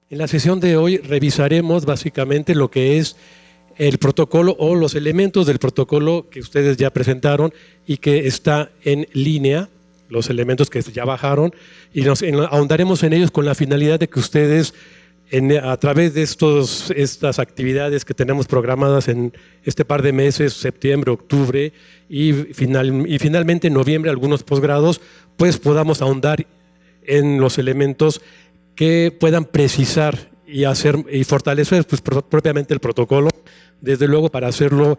En la sesión de hoy revisaremos básicamente lo que es el protocolo o los elementos del protocolo que ustedes ya presentaron y que está en línea, los elementos que ya bajaron, y ahondaremos en ellos con la finalidad de que ustedes, a través de estas actividades que tenemos programadas en este par de meses, septiembre, octubre y finalmente en noviembre, algunos posgrados, pues podamos ahondar en los elementos que puedan precisar y fortalecer pues, propiamente el protocolo, desde luego para hacerlo,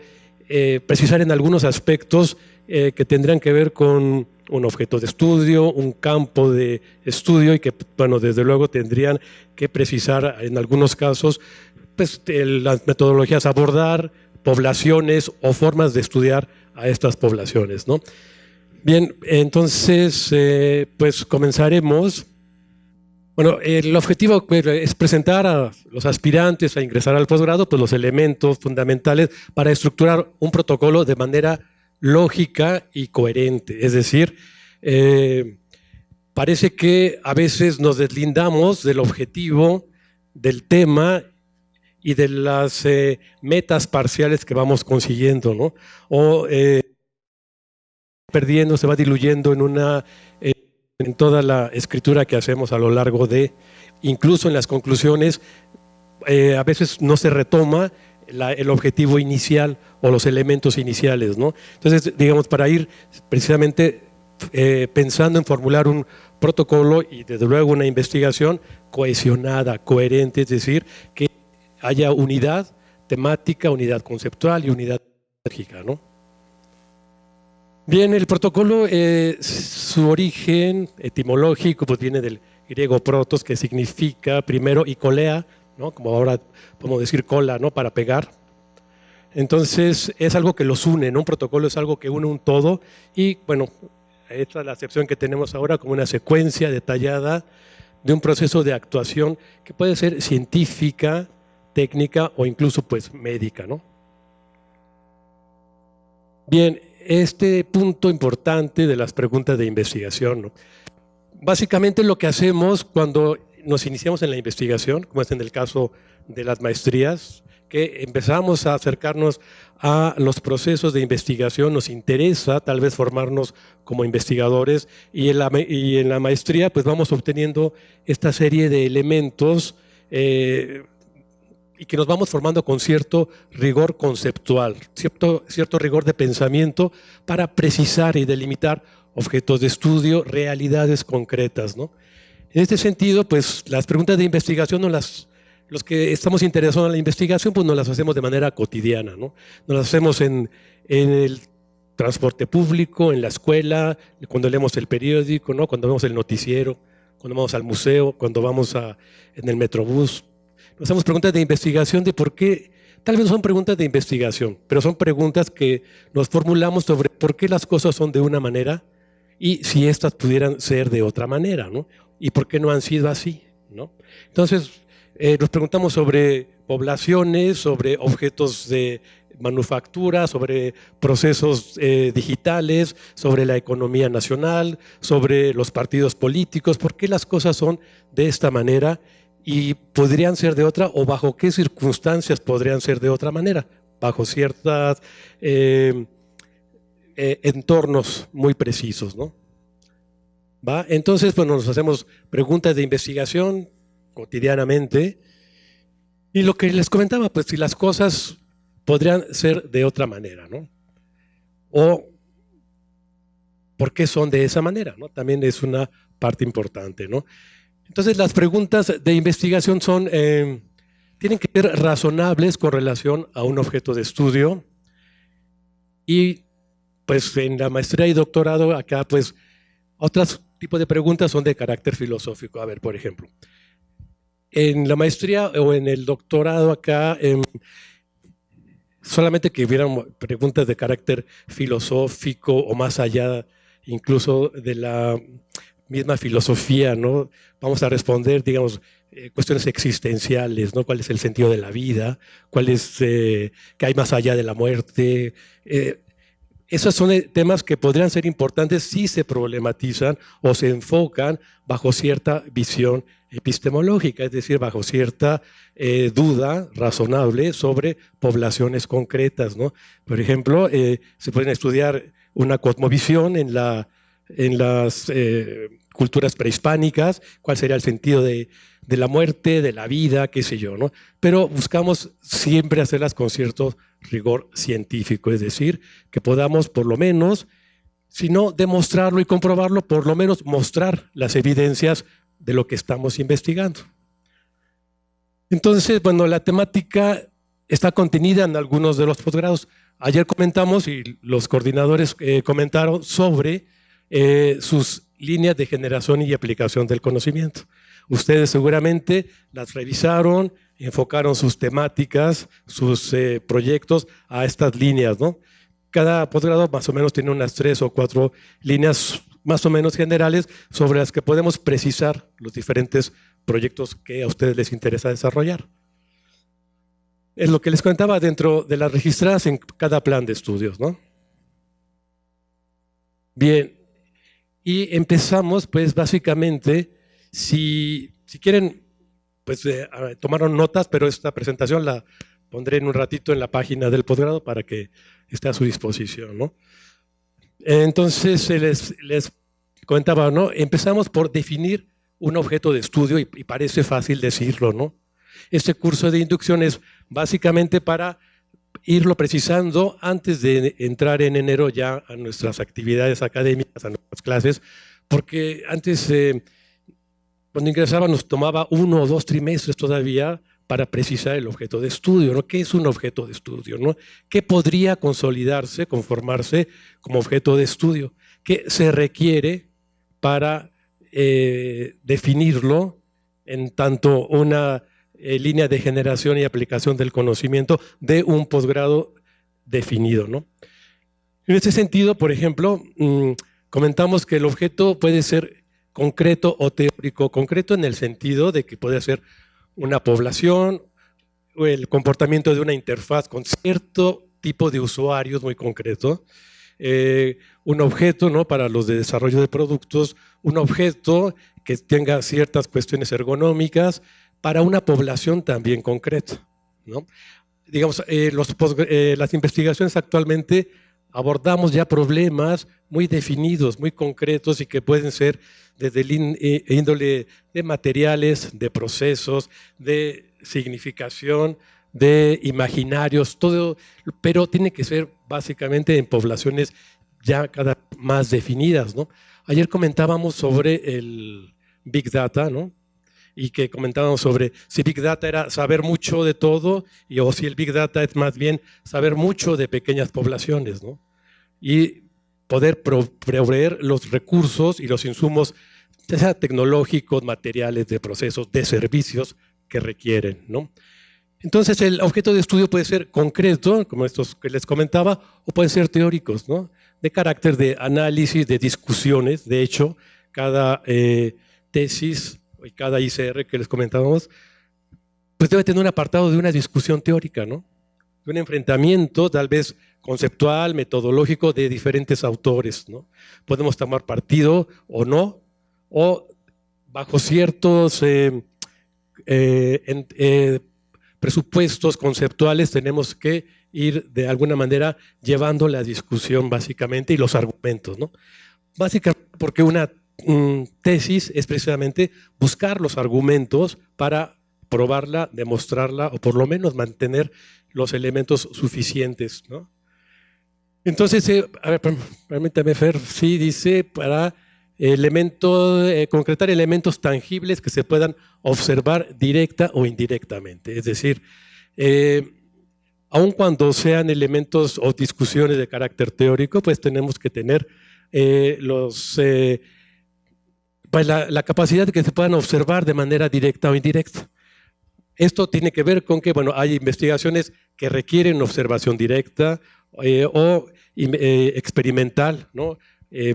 precisar en algunos aspectos que tendrían que ver con un objeto de estudio, un campo de estudio y que, bueno, desde luego tendrían que precisar en algunos casos pues, las metodologías a abordar, poblaciones o formas de estudiar a estas poblaciones, ¿no? Bien, entonces, pues comenzaremos. Bueno, el objetivo es presentar a los aspirantes a ingresar al posgrado pues, los elementos fundamentales para estructurar un protocolo de manera lógica y coherente. Es decir, parece que a veces nos deslindamos del objetivo, del tema y de las metas parciales que vamos consiguiendo, ¿no? O perdiendo, se va diluyendo en toda la escritura que hacemos a lo largo de, incluso en las conclusiones, a veces no se retoma el objetivo inicial o los elementos iniciales, ¿no? Entonces, digamos, para ir precisamente pensando en formular un protocolo y desde luego una investigación cohesionada, coherente, es decir, que haya unidad temática, unidad conceptual y unidad estratégica, ¿no? Bien, el protocolo, su origen etimológico pues viene del griego protos, que significa primero, y kolea, ¿no? Como ahora podemos decir cola, ¿no? Para pegar. Entonces es algo que los une, ¿no? Un protocolo es algo que une un todo y bueno, esta es la acepción que tenemos ahora como una secuencia detallada de un proceso de actuación que puede ser científica, técnica o incluso pues médica, ¿no? Bien, este punto importante de las preguntas de investigación, ¿no? Básicamente lo que hacemos cuando nos iniciamos en la investigación, como es en el caso de las maestrías, que empezamos a acercarnos a los procesos de investigación, nos interesa tal vez formarnos como investigadores y en la maestría pues vamos obteniendo esta serie de elementos y que nos vamos formando con cierto rigor conceptual, cierto rigor de pensamiento para precisar y delimitar objetos de estudio, realidades concretas, ¿no? En este sentido, pues las preguntas de investigación, los que estamos interesados en la investigación, pues nos las hacemos de manera cotidiana, ¿no? Nos las hacemos en el transporte público, en la escuela, cuando leemos el periódico, ¿no? Cuando vemos el noticiero, cuando vamos al museo, cuando vamos en el metrobús. Nos hacemos preguntas de investigación de por qué, tal vez no son preguntas de investigación, pero son preguntas que nos formulamos sobre por qué las cosas son de una manera y si estas pudieran ser de otra manera, ¿no? Y por qué no han sido así, ¿no? Entonces, nos preguntamos sobre poblaciones, sobre objetos de manufactura, sobre procesos digitales, sobre la economía nacional, sobre los partidos políticos, por qué las cosas son de esta manera y podrían ser de otra o bajo qué circunstancias podrían ser de otra manera, bajo ciertos entornos muy precisos, ¿no? ¿Va? Entonces, bueno, nos hacemos preguntas de investigación cotidianamente y lo que les comentaba, pues si las cosas podrían ser de otra manera, ¿no? O por qué son de esa manera, ¿no? También es una parte importante, ¿no? Entonces, las preguntas de investigación tienen que ser razonables con relación a un objeto de estudio y pues en la maestría y doctorado acá pues otros tipos de preguntas son de carácter filosófico. A ver, por ejemplo, en la maestría o en el doctorado acá solamente que hubieran preguntas de carácter filosófico o más allá incluso de la misma filosofía, ¿no? Vamos a responder, digamos, cuestiones existenciales, ¿no? ¿Cuál es el sentido de la vida? ¿Cuál es qué hay más allá de la muerte? esos son temas que podrían ser importantes si se problematizan o se enfocan bajo cierta visión epistemológica, es decir, bajo cierta duda razonable sobre poblaciones concretas, ¿no? Por ejemplo, se pueden estudiar una cosmovisión en las culturas prehispánicas, cuál sería el sentido de la muerte, de la vida, qué sé yo, ¿no? Pero buscamos siempre hacerlas con cierto rigor científico, es decir, que podamos por lo menos, si no demostrarlo y comprobarlo, por lo menos mostrar las evidencias de lo que estamos investigando. Entonces, bueno, la temática está contenida en algunos de los posgrados. Ayer comentamos y los coordinadores comentaron sobre sus líneas de generación y aplicación del conocimiento. Ustedes seguramente las revisaron, enfocaron sus temáticas, sus proyectos a estas líneas, ¿no? Cada posgrado más o menos tiene unas 3 o 4 líneas más o menos generales sobre las que podemos precisar los diferentes proyectos que a ustedes les interesa desarrollar. Es lo que les comentaba dentro de las registradas en cada plan de estudios, ¿no? Bien, y empezamos pues básicamente, si quieren, pues tomaron notas, pero esta presentación la pondré en un ratito en la página del posgrado para que esté a su disposición, ¿no? Entonces les comentaba, ¿no? Empezamos por definir un objeto de estudio y parece fácil decirlo, ¿no? Este curso de inducción es básicamente para irlo precisando antes de entrar en enero ya a nuestras actividades académicas, a nuestras clases, porque antes, cuando ingresaba, nos tomaba 1 o 2 trimestres todavía para precisar el objeto de estudio, ¿no? ¿Qué es un objeto de estudio, ¿no? ¿Qué podría consolidarse, conformarse como objeto de estudio? ¿Qué se requiere para definirlo en tanto una línea de generación y aplicación del conocimiento de un posgrado definido, ¿no? En este sentido, por ejemplo, comentamos que el objeto puede ser concreto o teórico. Concreto en el sentido de que puede ser una población o el comportamiento de una interfaz con cierto tipo de usuarios muy concreto. Un objeto, ¿no? Para los de desarrollo de productos, un objeto que tenga ciertas cuestiones ergonómicas para una población también concreta, ¿no? Digamos, las investigaciones actualmente abordamos ya problemas muy definidos, muy concretos y que pueden ser desde el índole de materiales, de procesos, de significación, de imaginarios, todo, pero tiene que ser básicamente en poblaciones ya cada vez más definidas, ¿no? Ayer comentábamos sobre el Big Data, ¿no? Y que comentábamos sobre si Big Data era saber mucho de todo o si el Big Data es más bien saber mucho de pequeñas poblaciones, ¿no? Y poder proveer los recursos y los insumos, ya sea tecnológicos, materiales, de procesos, de servicios que requieren, ¿no? Entonces el objeto de estudio puede ser concreto, como estos que les comentaba, o pueden ser teóricos, ¿no? De carácter de análisis, de discusiones. De hecho, cada tesis y cada ICR que les comentábamos, pues debe tener un apartado de una discusión teórica, ¿no? De un enfrentamiento tal vez conceptual, metodológico de diferentes autores, ¿no? Podemos tomar partido o no, o bajo ciertos presupuestos conceptuales tenemos que ir de alguna manera llevando la discusión básicamente y los argumentos, ¿no? Básicamente porque una tesis es precisamente buscar los argumentos para probarla, demostrarla o por lo menos mantener los elementos suficientes, ¿no? Entonces, a ver, permítame, Fer, sí dice para concretar elementos tangibles que se puedan observar directa o indirectamente. Es decir, aun cuando sean elementos o discusiones de carácter teórico, pues tenemos que tener pues la capacidad de que se puedan observar de manera directa o indirecta. Esto tiene que ver con que, bueno, hay investigaciones que requieren observación directa o experimental, ¿no?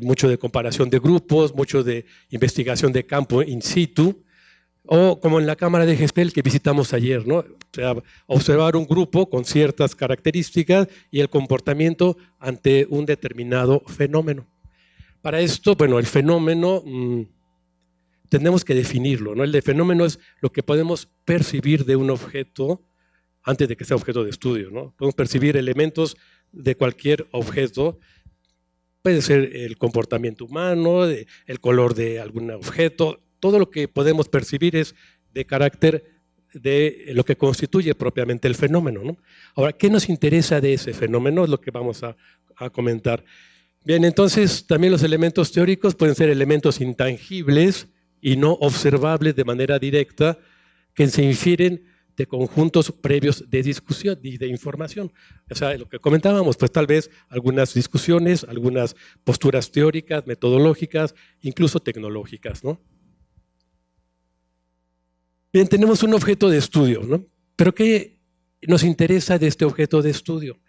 Mucho de comparación de grupos, mucho de investigación de campo in situ, O como en la cámara de Gesell que visitamos ayer, ¿no? O sea, observar un grupo con ciertas características y el comportamiento ante un determinado fenómeno. Para esto, bueno, el fenómeno tenemos que definirlo, ¿no? El de fenómeno es lo que podemos percibir de un objeto antes de que sea objeto de estudio, ¿no? Podemos percibir elementos de cualquier objeto. Puede ser el comportamiento humano, el color de algún objeto, todo lo que podemos percibir es de carácter de lo que constituye propiamente el fenómeno, ¿no? Ahora, ¿qué nos interesa de ese fenómeno? Es lo que vamos a comentar. Bien, entonces también los elementos teóricos pueden ser elementos intangibles y no observables de manera directa que se infieren de conjuntos previos de discusión y de información. O sea, lo que comentábamos, pues tal vez algunas discusiones, algunas posturas teóricas, metodológicas, incluso tecnológicas, ¿no? Bien, tenemos un objeto de estudio, ¿no? Pero ¿qué nos interesa de este objeto de estudio?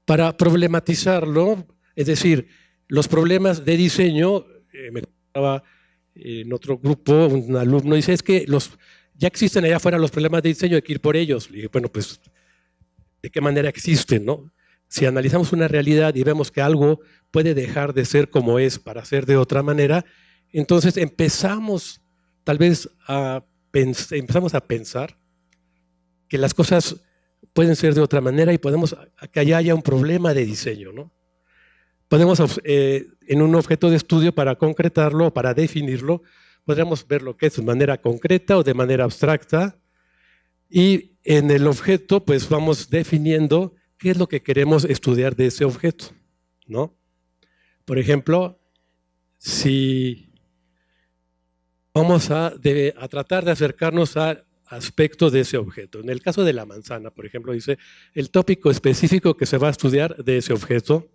Para problematizarlo, es decir, los problemas de diseño, me contaba en otro grupo, un alumno dice, es que ya existen allá afuera los problemas de diseño, hay que ir por ellos. Le dije, bueno, pues, ¿de qué manera existen, no? Si analizamos una realidad y vemos que algo puede dejar de ser como es para ser de otra manera, entonces empezamos tal vez empezamos a pensar que las cosas pueden ser de otra manera y podemos que allá haya un problema de diseño, ¿no? Podemos, en un objeto de estudio, para concretarlo, para definirlo, podríamos ver lo que es de manera concreta o de manera abstracta, y en el objeto pues vamos definiendo qué es lo que queremos estudiar de ese objeto, ¿no? Por ejemplo, si vamos a tratar de acercarnos a aspectos de ese objeto. En el caso de la manzana, por ejemplo, dice el tópico específico que se va a estudiar de ese objeto.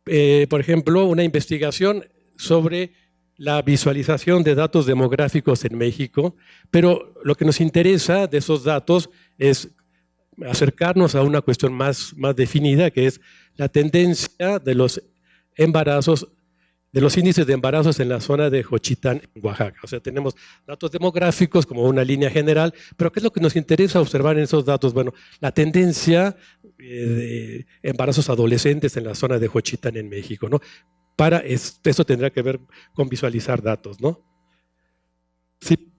Por ejemplo, una investigación sobre la visualización de datos demográficos en México, pero lo que nos interesa de esos datos es acercarnos a una cuestión más definida, que es la tendencia de los embarazos, de los índices de embarazos en la zona de Xochitán, en Oaxaca. O sea, tenemos datos demográficos como una línea general, pero ¿qué es lo que nos interesa observar en esos datos? Bueno, la tendencia de embarazos adolescentes en la zona de Xochitán en México, ¿no? Eso tendrá que ver con visualizar datos, ¿no? Sí.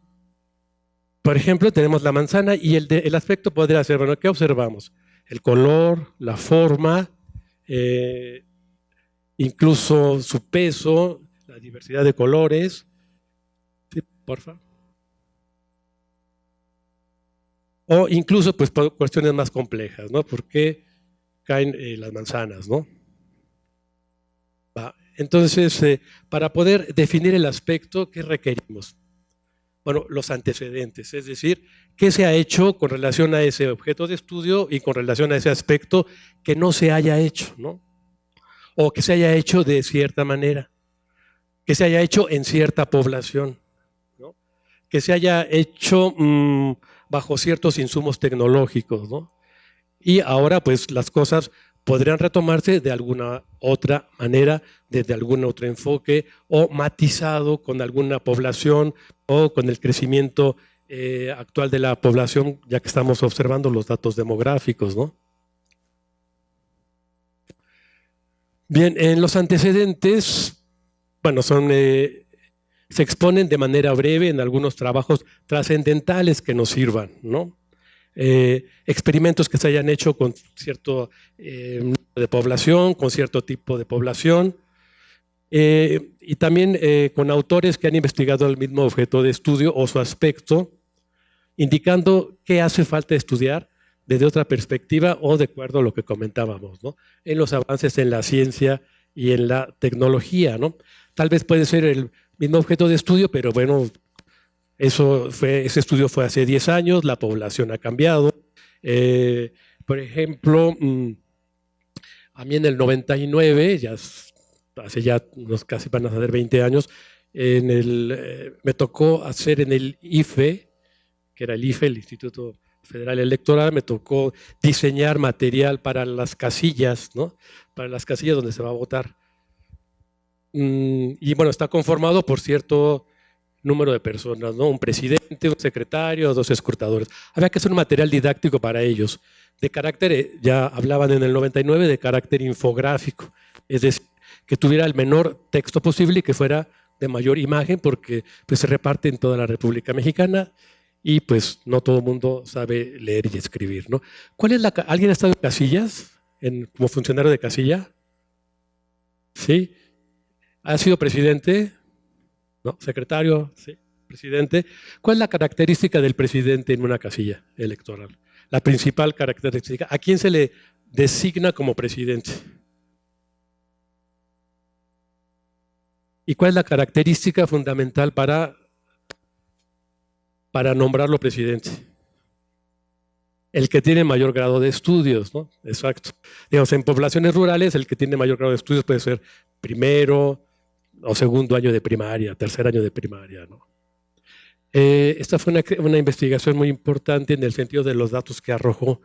Por ejemplo, tenemos la manzana y el aspecto podría ser, bueno, ¿qué observamos? El color, la forma, incluso su peso, la diversidad de colores. Sí, por favor. O incluso, pues, cuestiones más complejas, ¿no? ¿Por qué caen las manzanas, no? Entonces, para poder definir el aspecto, ¿qué requerimos? Bueno, los antecedentes, es decir, qué se ha hecho con relación a ese objeto de estudio y con relación a ese aspecto que no se haya hecho, ¿no? O que se haya hecho de cierta manera, que se haya hecho en cierta población, ¿no? Que se haya hecho bajo ciertos insumos tecnológicos, ¿no? Y ahora pues las cosas podrían retomarse de alguna otra manera, desde algún otro enfoque o matizado con alguna población o con el crecimiento actual de la población, ya que estamos observando los datos demográficos, ¿no? Bien, en los antecedentes, bueno, se exponen de manera breve en algunos trabajos trascendentales que nos sirvan, ¿no? Experimentos que se hayan hecho con cierto número de población, con cierto tipo de población, y también con autores que han investigado el mismo objeto de estudio o su aspecto, indicando qué hace falta estudiar desde otra perspectiva o de acuerdo a lo que comentábamos, ¿no? En los avances en la ciencia y en la tecnología, ¿no? Tal vez puede ser el mismo objeto de estudio, pero bueno, ese estudio fue hace 10 años, la población ha cambiado. Por ejemplo, a mí en el 99, hace ya casi van a ser 20 años, me tocó hacer en el IFE, que era el IFE, el Instituto Federal Electoral, me tocó diseñar material para las casillas, ¿no? Para las casillas donde se va a votar. Y bueno, está conformado por cierto número de personas, ¿no? Un presidente, un secretario, dos escrutadores. Había que hacer un material didáctico para ellos, de carácter, ya hablaban en el 99, de carácter infográfico, es decir, que tuviera el menor texto posible y que fuera de mayor imagen, porque pues, se reparte en toda la República Mexicana y pues no todo el mundo sabe leer y escribir, ¿no? ¿Alguien ha estado en casillas, como funcionario de casilla? ¿Sí? ¿Ha sido presidente? ¿No? ¿Secretario? ¿Sí? ¿Presidente? ¿Cuál es la característica del presidente en una casilla electoral? La principal característica. ¿A quién se le designa como presidente? ¿Y cuál es la característica fundamental para nombrarlo presidente? El que tiene mayor grado de estudios, ¿no? Exacto. Digamos, en poblaciones rurales, el que tiene mayor grado de estudios puede ser primero o segundo año de primaria, tercer año de primaria, ¿no? Esta fue una investigación muy importante en el sentido de los datos que arrojó.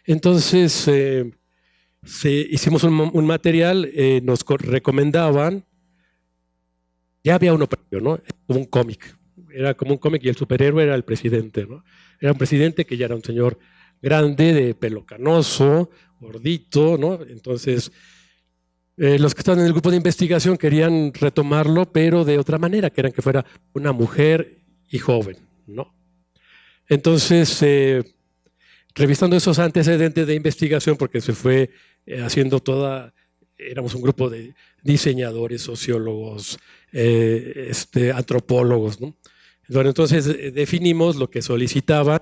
Entonces, hicimos un material, nos recomendaban, ya había uno previo, ¿no? Como un cómic. Era como un cómic y el superhéroe era el presidente, ¿no? Era un presidente que ya era un señor grande, de pelo canoso, gordito, ¿no? Entonces, los que estaban en el grupo de investigación querían retomarlo, pero de otra manera, querían que fuera una mujer y joven, ¿no? Entonces, revisando esos antecedentes de investigación, porque se fue haciendo éramos un grupo de diseñadores, sociólogos, antropólogos, ¿no? Bueno, entonces definimos lo que solicitaban,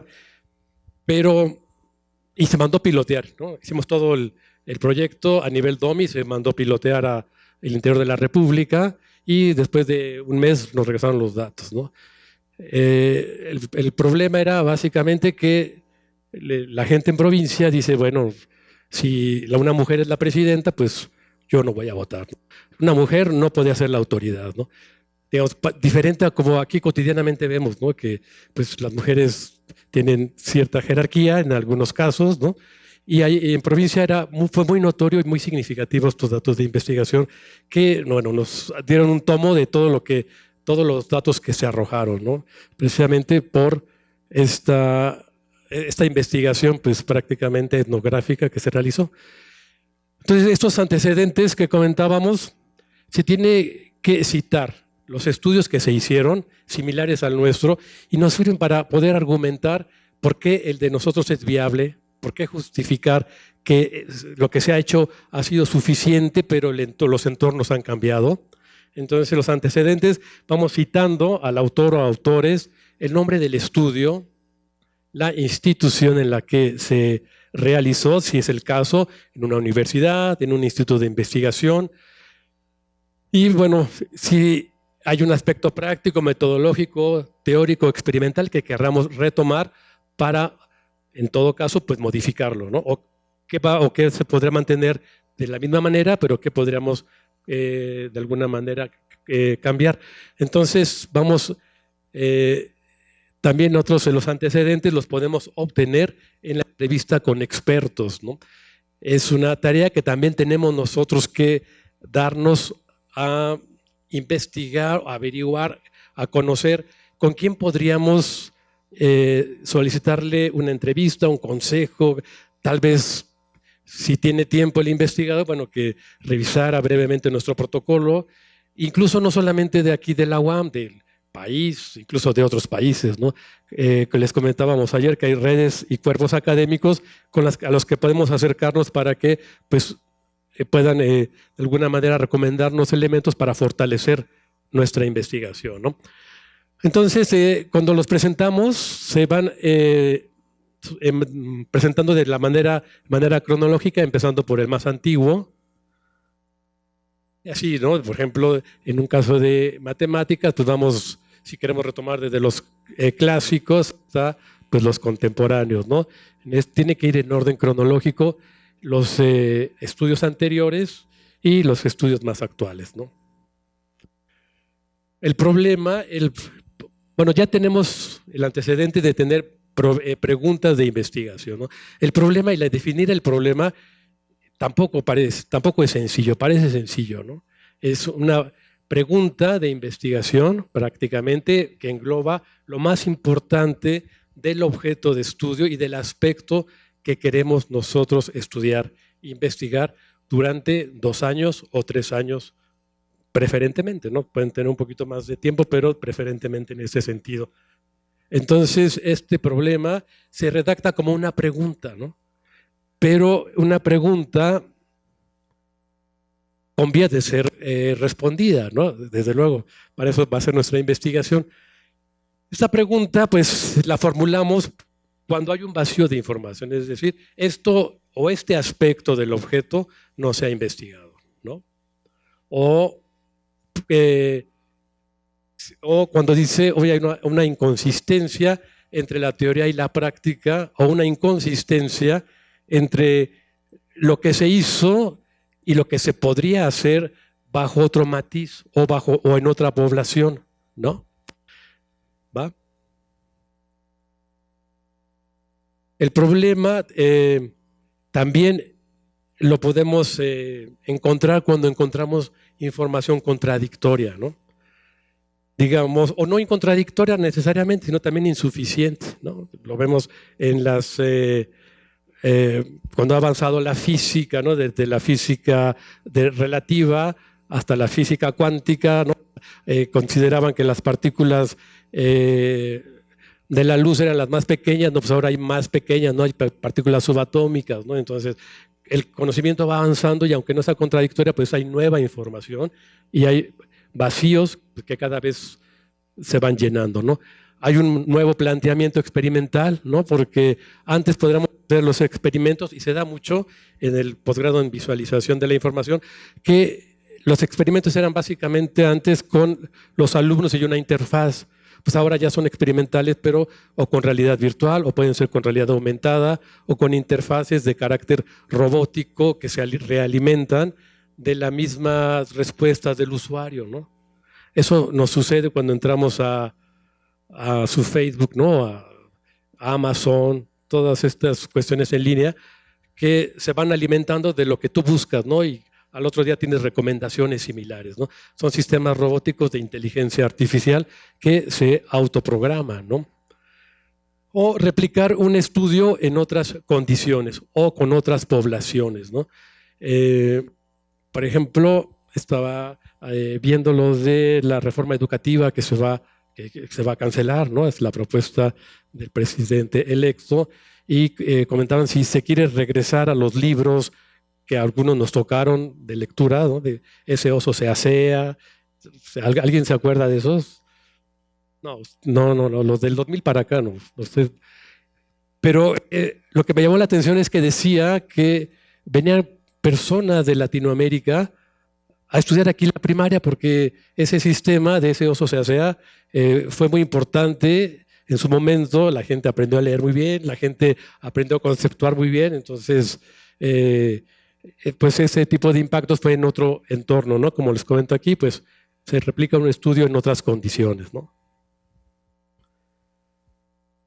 y se mandó pilotear, ¿no? Hicimos todo el proyecto a nivel DOMI, se mandó pilotear al interior de la República y después de un mes nos regresaron los datos, ¿no? El problema era básicamente que la gente en provincia dice, bueno, si una mujer es la presidenta, pues yo no voy a votar. Una mujer no puede ser la autoridad, ¿no? Digamos, diferente a como aquí cotidianamente vemos, ¿no? Que pues, las mujeres tienen cierta jerarquía en algunos casos, ¿no? Y en provincia fue muy notorio y muy significativo estos datos de investigación que bueno, nos dieron un tomo de todos los datos que se arrojaron, ¿no? Precisamente por esta investigación pues, prácticamente etnográfica que se realizó. Entonces, estos antecedentes que comentábamos, se tiene que citar los estudios que se hicieron, similares al nuestro, y nos sirven para poder argumentar por qué el de nosotros es viable, por qué justificar que lo que se ha hecho ha sido suficiente, pero los entornos han cambiado. Entonces, los antecedentes, vamos citando al autor o autores, el nombre del estudio, la institución en la que se realizó, si es el caso, en una universidad, en un instituto de investigación. Y bueno, si hay un aspecto práctico, metodológico, teórico, experimental que querramos retomar para, en todo caso, pues modificarlo, ¿no? O qué se podría mantener de la misma manera, pero qué podríamos de alguna manera cambiar. Entonces, vamos, también nosotros en los antecedentes los podemos obtener en la entrevista con expertos, ¿no? Es una tarea que también tenemos nosotros que darnos a investigar, a averiguar, a conocer con quién podríamos solicitarle una entrevista, un consejo, tal vez si tiene tiempo el investigador, bueno, que revisara brevemente nuestro protocolo, incluso no solamente de aquí de la UAM, del país, incluso de otros países, ¿no? Que les comentábamos ayer que hay redes y cuerpos académicos a los que podemos acercarnos para que pues, puedan de alguna manera recomendarnos elementos para fortalecer nuestra investigación, ¿no? Entonces, cuando los presentamos, se van presentando de la manera cronológica, empezando por el más antiguo. Y así, ¿no? Por ejemplo, en un caso de matemáticas, pues vamos, si queremos retomar desde los clásicos hasta pues los contemporáneos, ¿no? Tiene que ir en orden cronológico los estudios anteriores y los estudios más actuales, ¿no? El problema, bueno, ya tenemos el antecedente de tener preguntas de investigación, ¿no? El problema y definir el problema tampoco es sencillo, parece sencillo, ¿no? pregunta de investigación prácticamente que engloba lo más importante del objeto de estudio y del aspecto que queremos nosotros estudiar, investigar durante 2 años o 3 años preferentemente, ¿no? Pueden tener un poquito más de tiempo, pero preferentemente en ese sentido. Entonces, este problema se redacta como una pregunta, ¿no? Pero una pregunta conviene ser respondida, ¿no? Desde luego, para eso va a ser nuestra investigación. Esta pregunta, pues, la formulamos cuando hay un vacío de información, es decir, esto o este aspecto del objeto no se ha investigado, ¿no? O cuando dice, hoy hay una inconsistencia entre la teoría y la práctica, o una inconsistencia entre lo que se hizo y lo que se podría hacer bajo otro matiz o en otra población, ¿no? ¿Va? El problema también lo podemos encontrar cuando encontramos información contradictoria, ¿no? Digamos, o no contradictoria necesariamente, sino también insuficiente, ¿no? Lo vemos en las cuando ha avanzado la física, ¿no? Desde la física relativa hasta la física cuántica, ¿no? Consideraban que las partículas de la luz eran las más pequeñas, no, pues ahora hay más pequeñas, ¿no? Hay partículas subatómicas, ¿no? Entonces, el conocimiento va avanzando y aunque no sea contradictoria, pues hay nueva información y hay vacíos que cada vez se van llenando, ¿no? Hay un nuevo planteamiento experimental, ¿no? Porque antes podríamos hacer los experimentos, y se da mucho en el posgrado en visualización de la información, que los experimentos eran básicamente antes con los alumnos y una interfaz. Pues ahora ya son experimentales, pero o con realidad virtual, o pueden ser con realidad aumentada, o con interfaces de carácter robótico que se realimentan de las mismas respuestas del usuario, ¿no? Eso nos sucede cuando entramos a su Facebook, ¿no? A Amazon, todas estas cuestiones en línea que se van alimentando de lo que tú buscas, ¿no? Y al otro día tienes recomendaciones similares, ¿no? Son sistemas robóticos de inteligencia artificial que se autoprograman, ¿no? O replicar un estudio en otras condiciones o con otras poblaciones, ¿no? Por ejemplo, estaba viendo lo de la reforma educativa que se va a cancelar, ¿no? Es la propuesta del presidente electo, y comentaban si se quiere regresar a los libros que algunos nos tocaron de lectura, ¿no? De Ese oso se asea. ¿Alguien se acuerda de esos? No, los del 2000 para acá, no sé. Pero lo que me llamó la atención es que decía que venían personas de Latinoamérica a estudiar aquí la primaria porque ese sistema de Ese oso se asea fue muy importante en su momento. La gente aprendió a leer muy bien, la gente aprendió a conceptuar muy bien, entonces pues ese tipo de impactos fue en otro entorno, ¿no? Como les comento aquí, pues se replica un estudio en otras condiciones, ¿no?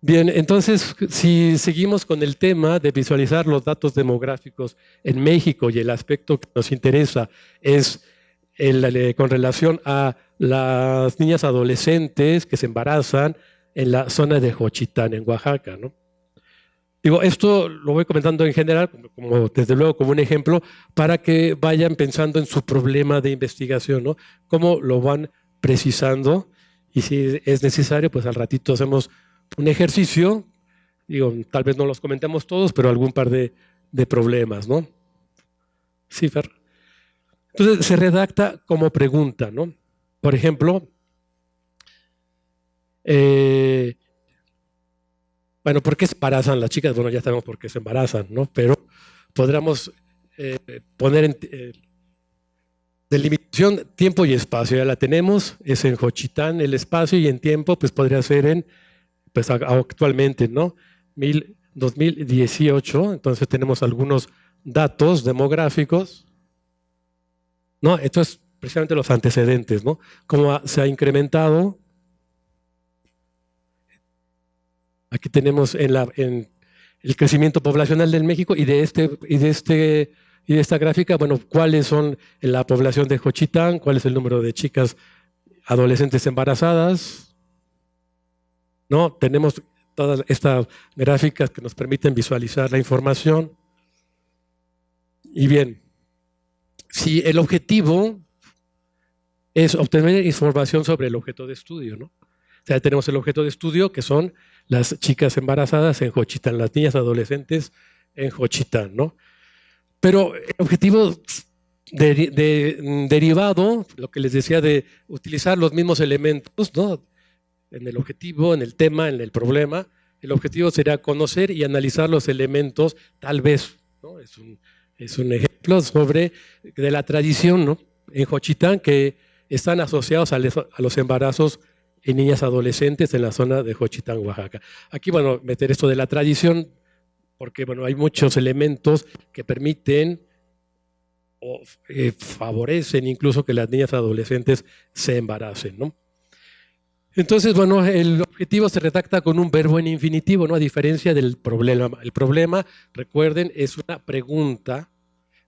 Bien, entonces, si seguimos con el tema de visualizar los datos demográficos en México, y el aspecto que nos interesa es con relación a las niñas adolescentes que se embarazan en la zona de Jochitán, en Oaxaca, ¿no? Digo, esto lo voy comentando en general, como desde luego como un ejemplo, para que vayan pensando en su problema de investigación, ¿no? Cómo lo van precisando, y si es necesario, pues al ratito hacemos un ejercicio. Digo, tal vez no los comentemos todos, pero algún par de problemas, ¿no? Sí, Fer. Entonces se redacta como pregunta, ¿no? Por ejemplo, bueno, ¿por qué se embarazan las chicas? Bueno, ya sabemos por qué se embarazan, ¿no? Pero podríamos poner en delimitación tiempo y espacio. Ya la tenemos, es en Jochitán el espacio, y en tiempo pues podría ser en, pues actualmente, ¿no? 2018, entonces tenemos algunos datos demográficos, ¿no? Esto es precisamente los antecedentes, ¿no? Cómo se ha incrementado. Aquí tenemos en el crecimiento poblacional del México y de Y esta gráfica, bueno, cuáles son la población de Juchitán, cuál es el número de chicas adolescentes embarazadas, ¿no? Tenemos todas estas gráficas que nos permiten visualizar la información. Y bien, si el objetivo es obtener información sobre el objeto de estudio, ¿no? O sea, tenemos el objeto de estudio que son las chicas embarazadas en Juchitán, las niñas adolescentes en Juchitán, ¿no? Pero el objetivo derivado, lo que les decía de utilizar los mismos elementos, ¿no? En el objetivo, en el tema, en el problema, el objetivo sería conocer y analizar los elementos, tal vez, ¿no? Es un ejemplo de la tradición, ¿no? En Juchitán, que están asociados a los embarazos en niñas adolescentes en la zona de Juchitán, Oaxaca. Aquí, bueno, meter esto de la tradición, porque bueno, hay muchos elementos que permiten o favorecen incluso que las niñas adolescentes se embaracen, ¿no? Entonces, bueno, el objetivo se redacta con un verbo en infinitivo, ¿no? A diferencia del problema. El problema, recuerden, es una pregunta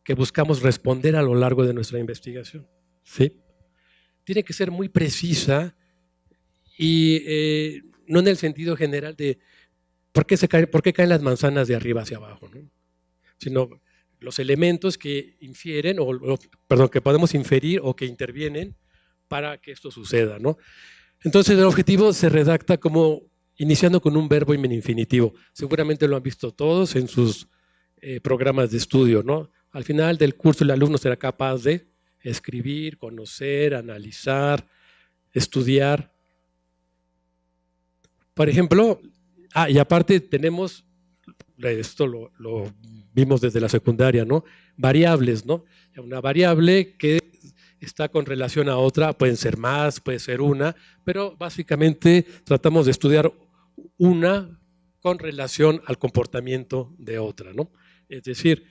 que buscamos responder a lo largo de nuestra investigación, ¿sí? Tiene que ser muy precisa y no en el sentido general de ¿por qué caen las manzanas de arriba hacia abajo, ¿no? Sino los elementos que infieren, perdón, que podemos inferir o que intervienen para que esto suceda, ¿no? Entonces el objetivo se redacta como iniciando con un verbo en infinitivo. Seguramente lo han visto todos en sus programas de estudio, ¿no? Al final del curso el alumno será capaz de escribir, conocer, analizar, estudiar. Por ejemplo, y aparte tenemos, esto lo vimos desde la secundaria, ¿no? Variables, ¿no? Una variable que está con relación a otra, pueden ser más, puede ser una, pero básicamente tratamos de estudiar una con relación al comportamiento de otra, ¿no? Es decir,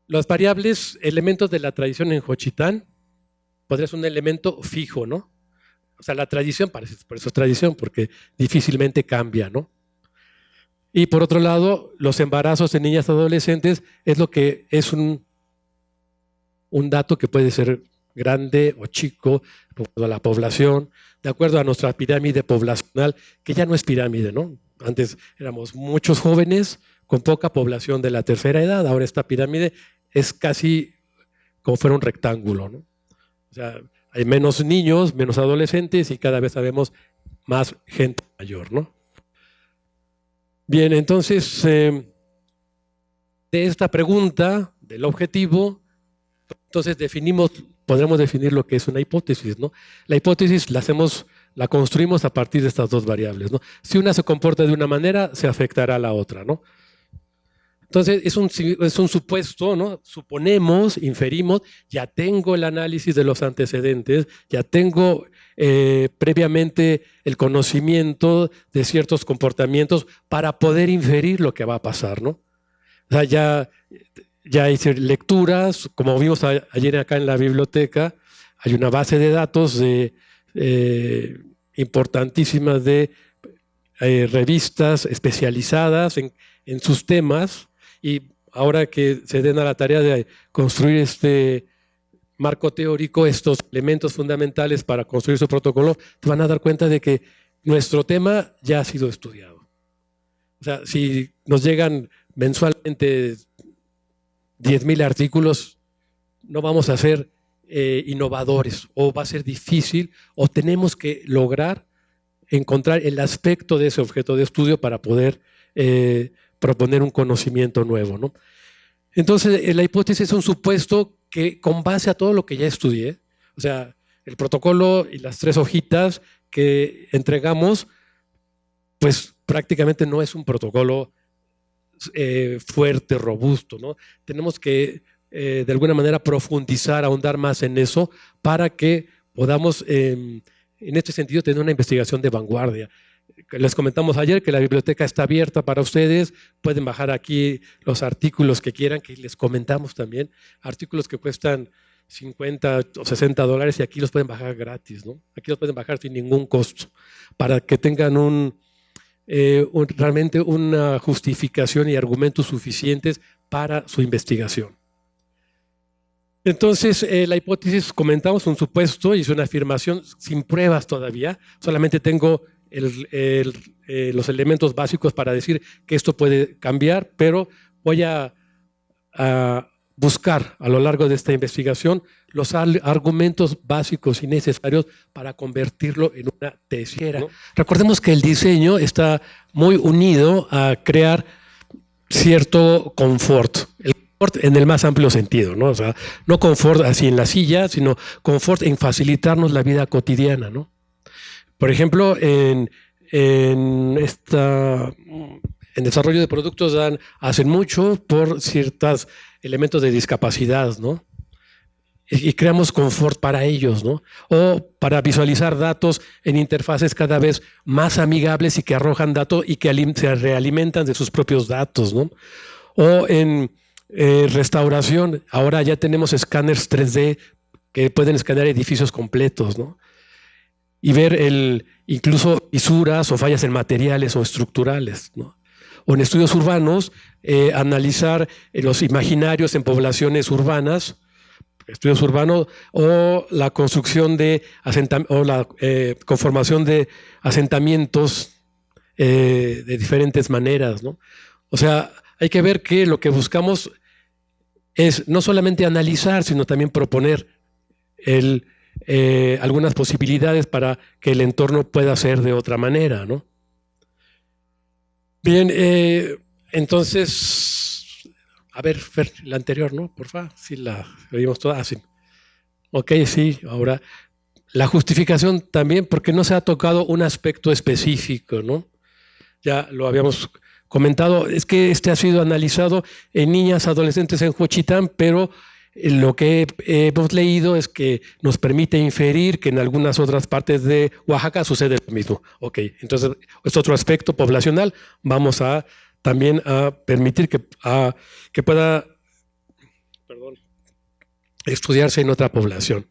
las variables, elementos de la tradición en Juchitán, podría ser un elemento fijo, ¿no? O sea, la tradición, por eso es tradición, porque difícilmente cambia, ¿no? Y por otro lado, los embarazos en niñas adolescentes es lo que es un dato que puede ser grande o chico, de acuerdo a la población, de acuerdo a nuestra pirámide poblacional, que ya no es pirámide, ¿no? Antes éramos muchos jóvenes con poca población de la tercera edad, ahora esta pirámide es casi como fuera un rectángulo, ¿no? O sea, hay menos niños, menos adolescentes y cada vez sabemos más gente mayor, ¿no? Bien, entonces, de esta pregunta del objetivo, entonces podremos definir lo que es una hipótesis, ¿no? La hipótesis la construimos a partir de estas dos variables, ¿no? Si una se comporta de una manera, se afectará a la otra, ¿no? Entonces, es un supuesto, ¿no? Suponemos, inferimos, ya tengo el análisis de los antecedentes, ya tengo previamente el conocimiento de ciertos comportamientos para poder inferir lo que va a pasar, ¿no? O sea, ya hice lecturas, como vimos ayer acá en la biblioteca, hay una base de datos importantísimas de revistas especializadas en sus temas, y ahora que se den a la tarea de construir este marco teórico, estos elementos fundamentales para construir su protocolo, te van a dar cuenta de que nuestro tema ya ha sido estudiado. O sea, si nos llegan mensualmente 10,000 artículos, no vamos a ser innovadores, o va a ser difícil, o tenemos que lograr encontrar el aspecto de ese objeto de estudio para poder proponer un conocimiento nuevo, ¿no? Entonces, la hipótesis es un supuesto que con base a todo lo que ya estudié, o sea, el protocolo y las 3 hojitas que entregamos, pues prácticamente no es un protocolo fuerte, robusto, ¿no? Tenemos que de alguna manera profundizar, ahondar más en eso para que podamos en este sentido tener una investigación de vanguardia. Les comentamos ayer que la biblioteca está abierta para ustedes, pueden bajar aquí los artículos que quieran, que les comentamos también, artículos que cuestan 50 o 60 dólares y aquí los pueden bajar gratis, ¿no? Aquí los pueden bajar sin ningún costo, para que tengan realmente una justificación y argumentos suficientes para su investigación. Entonces, la hipótesis, comentamos un supuesto y es una afirmación sin pruebas todavía. Solamente tengo los elementos básicos para decir que esto puede cambiar, pero voy a buscar a lo largo de esta investigación los argumentos básicos y necesarios para convertirlo en una tesis. ¿No? Recordemos que el diseño está muy unido a crear cierto confort. El confort en el más amplio sentido, ¿no? O sea, no confort así en la silla, sino confort en facilitarnos la vida cotidiana, ¿no? Por ejemplo, en desarrollo de productos hacen mucho por ciertos elementos de discapacidad, ¿no? Y creamos confort para ellos, ¿no? O para visualizar datos en interfaces cada vez más amigables y que arrojan datos y que se realimentan de sus propios datos, ¿no? O en restauración, ahora ya tenemos escáneres 3D que pueden escanear edificios completos, ¿no? Y ver incluso fisuras o fallas en materiales o estructurales, ¿no? O en estudios urbanos, analizar los imaginarios en poblaciones urbanas, estudios urbanos, o la construcción de o la conformación de asentamientos de diferentes maneras, ¿no? O sea, hay que ver que lo que buscamos es no solamente analizar, sino también proponer algunas posibilidades para que el entorno pueda ser de otra manera, ¿no? Bien, entonces, a ver, Fer, la anterior, ¿no? Por favor, sí la vimos toda. Sí. Ok, sí, ahora la justificación también, porque no se ha tocado un aspecto específico, ¿no? Ya lo habíamos comentado, es que este ha sido analizado en niñas, adolescentes en Juchitán, pero lo que hemos leído es que nos permite inferir que en algunas otras partes de Oaxaca sucede lo mismo. Ok, entonces es otro aspecto poblacional. Vamos también a permitir que pueda estudiarse en otra población.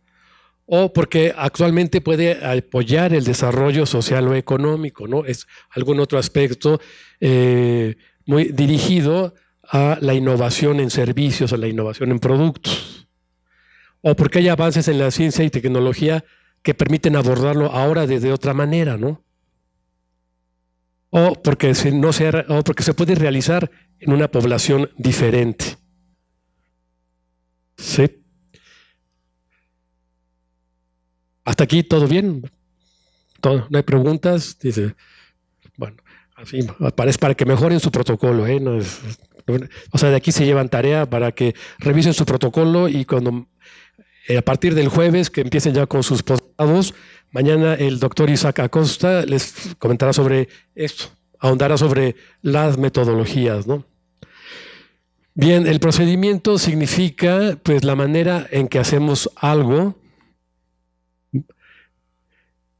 O porque actualmente puede apoyar el desarrollo social o económico, ¿no? Es algún otro aspecto muy dirigido a la innovación en servicios, a la innovación en productos. O porque hay avances en la ciencia y tecnología que permiten abordarlo ahora de otra manera, ¿no? O porque se puede realizar en una población diferente. ¿Sí? ¿Hasta aquí todo bien? ¿No hay preguntas? Dice, bueno, así parece para que mejoren su protocolo, ¿eh? O sea, de aquí se llevan tarea para que revisen su protocolo y cuando a partir del jueves que empiecen ya con sus posgrados, mañana el doctor Isaac Acosta les comentará sobre esto, ahondará sobre las metodologías, ¿no? Bien, el procedimiento significa pues la manera en que hacemos algo.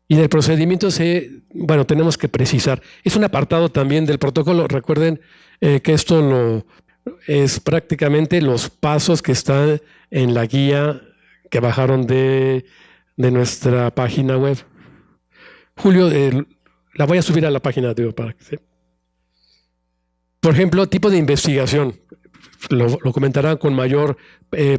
Y del procedimiento tenemos que precisar. Es un apartado también del protocolo. Recuerden que esto es prácticamente los pasos que están en la guía que bajaron de nuestra página web. Julio, la voy a subir a la página para que Por ejemplo, tipo de investigación. Lo comentará con mayor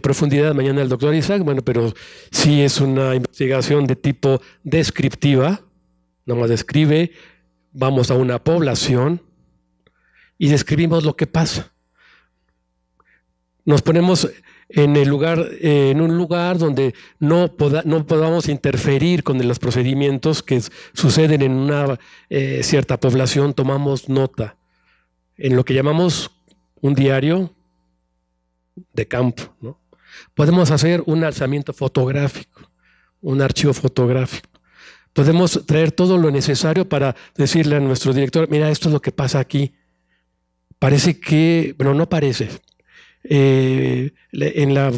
profundidad mañana el doctor Isaac, bueno, pero sí es una investigación de tipo descriptiva, nomás describe, vamos a una población y describimos lo que pasa. Nos ponemos en un lugar donde no podamos interferir con los procedimientos que suceden en una cierta población, tomamos nota en lo que llamamos un diario de campo, ¿no? Podemos hacer un alzamiento fotográfico, un archivo fotográfico. Podemos traer todo lo necesario para decirle a nuestro director, mira, esto es lo que pasa aquí. Parece que, bueno, no parece. En la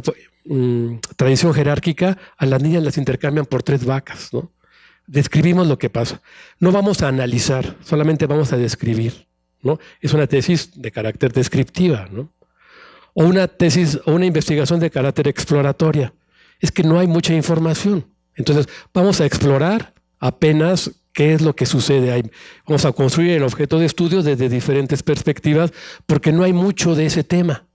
tradición jerárquica, a las niñas las intercambian por 3 vacas, ¿no? Describimos lo que pasa. No vamos a analizar, solamente vamos a describir, ¿no? Es una tesis de carácter descriptiva, ¿no? O una tesis o una investigación de carácter exploratoria. Es que no hay mucha información. Entonces, vamos a explorar apenas qué es lo que sucede ahí. Vamos a construir el objeto de estudio desde diferentes perspectivas porque no hay mucho de ese tema.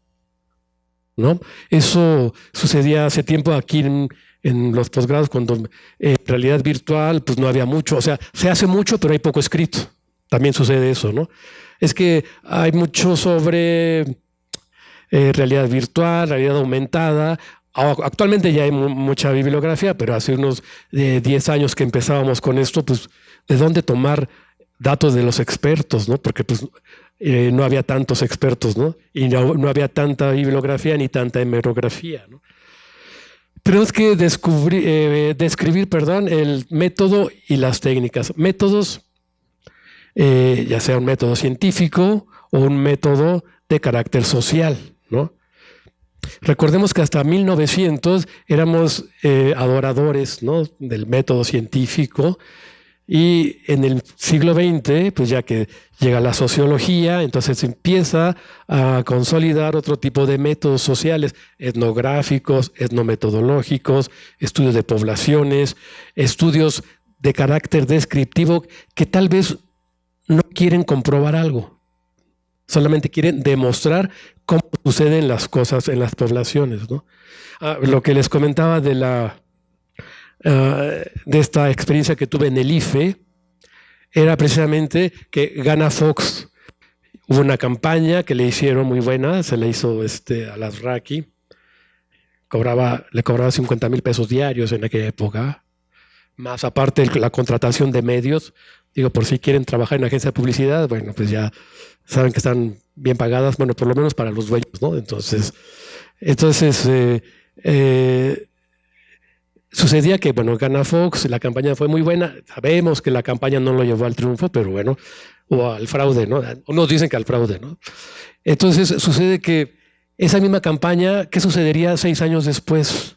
¿no? Eso sucedía hace tiempo aquí en los posgrados, cuando en realidad virtual pues no había mucho, o sea, se hace mucho, pero hay poco escrito. También sucede eso, ¿no? Es que hay mucho sobre realidad virtual, realidad aumentada. Actualmente ya hay mucha bibliografía, pero hace unos 10 años que empezábamos con esto, pues, ¿de dónde tomar datos de los expertos, ¿no? Porque pues no había tantos expertos, ¿no? Y no había tanta bibliografía ni tanta hemerografía, ¿no? Tenemos que describir, perdón, el método y las técnicas. Métodos, ya sea un método científico o un método de carácter social, ¿no? Recordemos que hasta 1900 éramos adoradores, ¿no?, del método científico, y en el siglo XX, pues ya que llega la sociología, entonces se empieza a consolidar otro tipo de métodos sociales, etnográficos, etnometodológicos, estudios de poblaciones, estudios de carácter descriptivo que tal vez no quieren comprobar algo, solamente quieren demostrar cómo suceden las cosas en las poblaciones, ¿no? Lo que les comentaba de esta experiencia que tuve en el IFE era precisamente que Gana Fox, hubo una campaña que le hicieron muy buena, se le hizo a las Raki, le cobraba 50,000 pesos diarios en aquella época, más aparte la contratación de medios. Digo, por si quieren trabajar en agencia de publicidad, bueno, pues ya saben que están bien pagadas, bueno, por lo menos para los dueños, ¿no? Entonces sucedía que, bueno, gana Fox, la campaña fue muy buena, sabemos que la campaña no lo llevó al triunfo, pero bueno, o al fraude, ¿no? Unos dicen que al fraude, ¿no? Entonces sucede que esa misma campaña, ¿qué sucedería 6 años después?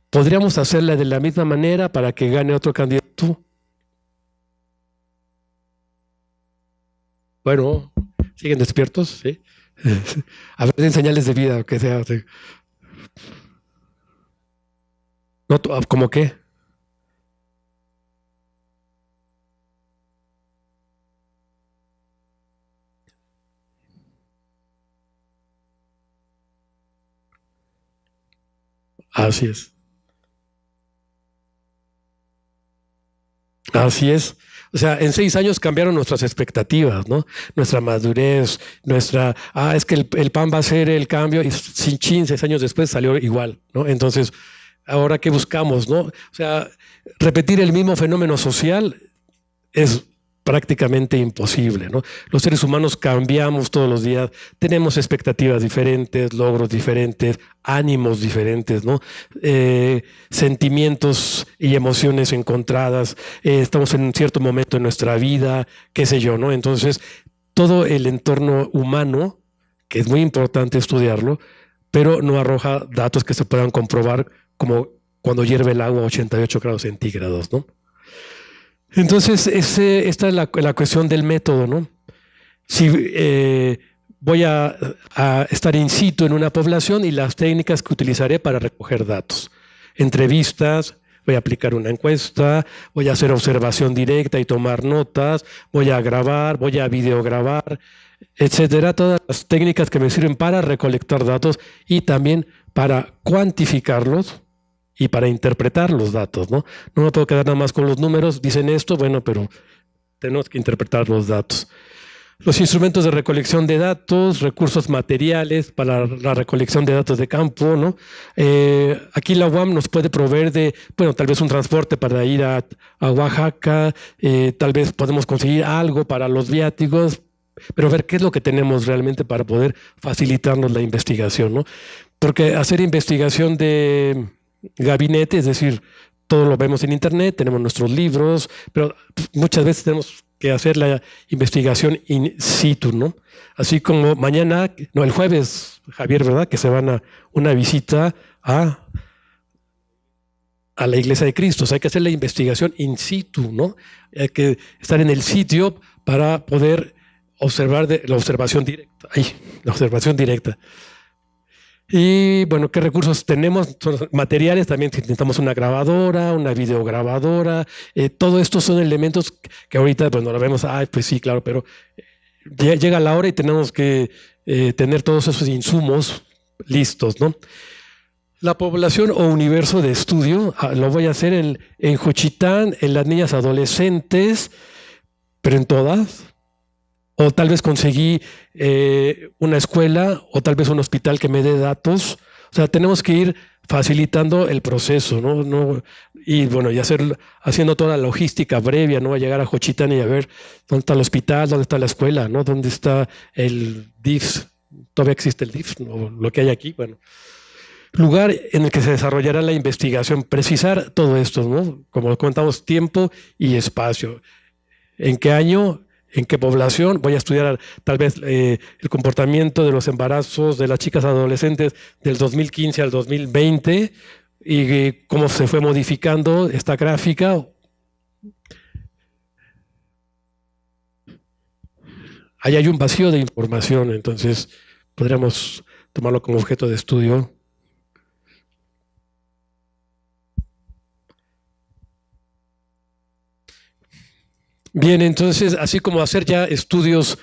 ¿Podríamos hacerla de la misma manera para que gane otro candidato? Bueno, ¿siguen despiertos? Sí. A ver, den señales de vida, que sea. No, ¿cómo qué? Así es. Así es. O sea, en 6 años cambiaron nuestras expectativas, ¿no? Nuestra madurez, es que el PAN va a ser el cambio, y sin chin, 6 años después salió igual, ¿no? Entonces, ahora qué buscamos, ¿no? O sea, repetir el mismo fenómeno social es prácticamente imposible, ¿no? Los seres humanos cambiamos todos los días, tenemos expectativas diferentes, logros diferentes, ánimos diferentes, ¿no? Sentimientos y emociones encontradas, estamos en un cierto momento en nuestra vida, qué sé yo, ¿no? Entonces, todo el entorno humano, que es muy importante estudiarlo, pero no arroja datos que se puedan comprobar, como cuando hierve el agua a 88 grados centígrados, ¿no? Entonces, esta es la cuestión del método, ¿no? Si voy a estar in situ en una población, y las técnicas que utilizaré para recoger datos. Entrevistas, voy a aplicar una encuesta, voy a hacer observación directa y tomar notas, voy a grabar, voy a videograbar, etcétera. Todas las técnicas que me sirven para recolectar datos y también para cuantificarlos y para interpretar los datos, ¿no? No me puedo quedar nada más con los números, dicen esto, bueno, pero tenemos que interpretar los datos. Los instrumentos de recolección de datos, recursos materiales para la recolección de datos de campo, ¿no? Aquí la UAM nos puede proveer de, bueno, tal vez un transporte para ir a Oaxaca, tal vez podemos conseguir algo para los viáticos, pero ver qué es lo que tenemos realmente para poder facilitarnos la investigación, ¿no? Porque hacer investigación de gabinete, es decir, todo lo vemos en internet, tenemos nuestros libros, pero muchas veces tenemos que hacer la investigación in situ, ¿no? Así como mañana, no, el jueves, Javier, ¿verdad?, que se van a una visita a la Iglesia de Cristo. O sea, hay que hacer la investigación in situ, ¿no? Hay que estar en el sitio para poder observar la observación directa. La observación directa. Y bueno, ¿qué recursos tenemos? Materiales, también necesitamos una grabadora, una videograbadora. Todo esto son elementos que ahorita, bueno, lo vemos, pues sí, claro, pero llega la hora y tenemos que tener todos esos insumos listos, ¿no? La población o universo de estudio lo voy a hacer en Juchitán, en las niñas adolescentes, pero en todas. O tal vez conseguí una escuela o tal vez un hospital que me dé datos. O sea, tenemos que ir facilitando el proceso, ¿no? Y bueno, y haciendo toda la logística previa, ¿no? A llegar a Juchitán y a ver dónde está el hospital, dónde está la escuela, ¿no? Dónde está el DIFS. Todavía existe el DIFS, ¿no? Lo que hay aquí, bueno. Lugar en el que se desarrollará la investigación, precisar todo esto, ¿no? Como comentamos, tiempo y espacio. ¿En qué año? ¿En qué población? Voy a estudiar tal vez el comportamiento de los embarazos de las chicas adolescentes del 2015 al 2020 y cómo se fue modificando esta gráfica. Ahí hay un vacío de información, entonces podríamos tomarlo como objeto de estudio. Bien, entonces, así como hacer ya estudios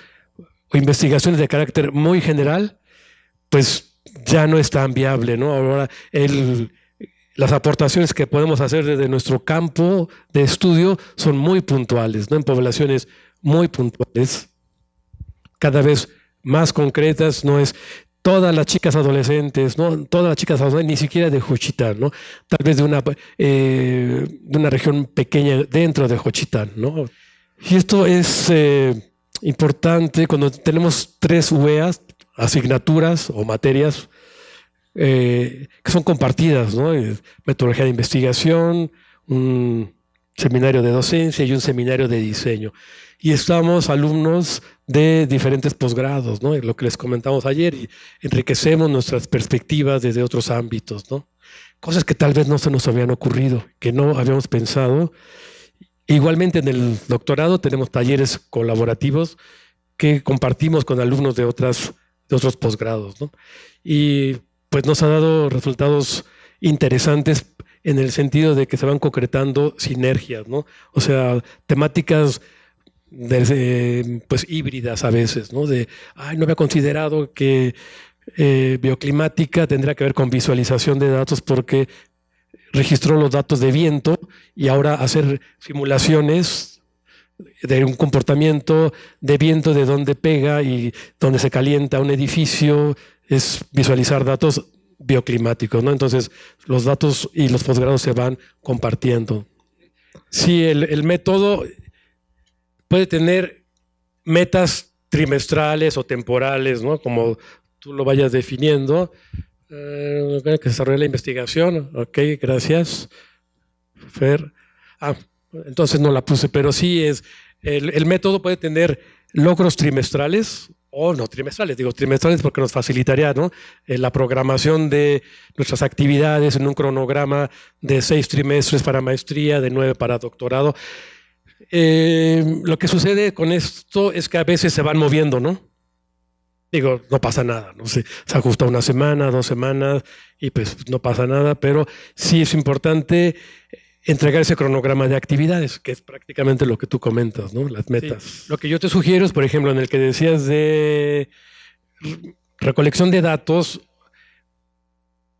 o investigaciones de carácter muy general, pues ya no es tan viable, ¿no? Ahora, las aportaciones que podemos hacer desde nuestro campo de estudio son muy puntuales, ¿no? En poblaciones muy puntuales, cada vez más concretas, no es todas las chicas adolescentes, ¿no? Todas las chicas adolescentes, ni siquiera de Juchitán, ¿no? Tal vez de una región pequeña dentro de Juchitán, ¿no? Y esto es importante cuando tenemos 3 UEAs, asignaturas o materias que son compartidas, ¿no? Metodología de investigación, un seminario de docencia y un seminario de diseño. Y estamos alumnos de diferentes posgrados, ¿no? Lo que les comentamos ayer, y enriquecemos nuestras perspectivas desde otros ámbitos, ¿no? Cosas que tal vez no se nos habían ocurrido, que no habíamos pensado. Igualmente en el doctorado tenemos talleres colaborativos que compartimos con alumnos de otros posgrados, ¿no? Y pues nos ha dado resultados interesantes en el sentido de que se van concretando sinergias, ¿no? O sea, temáticas pues híbridas a veces, ¿no? No había considerado que bioclimática tendría que ver con visualización de datos porque registró los datos de viento y ahora hacer simulaciones de un comportamiento de viento, de dónde pega y dónde se calienta un edificio, es visualizar datos bioclimáticos, ¿no? Entonces, los datos y los posgrados se van compartiendo. Sí, el método puede tener metas trimestrales o temporales, ¿no? Como tú lo vayas definiendo. Que desarrolle la investigación. Ok, gracias, Fer. Entonces no la puse, pero sí el método puede tener logros trimestrales o no trimestrales, digo trimestrales porque nos facilitaría, ¿no? La programación de nuestras actividades en un cronograma de 6 trimestres para maestría, de 9 para doctorado. Lo que sucede con esto es que a veces se van moviendo, ¿no? Digo, no pasa nada, no sé, se ajusta una semana, 2 semanas y pues no pasa nada, pero sí es importante entregar ese cronograma de actividades, que es prácticamente lo que tú comentas, ¿no? Las metas. Sí. Lo que yo te sugiero es, por ejemplo, en el que decías de recolección de datos,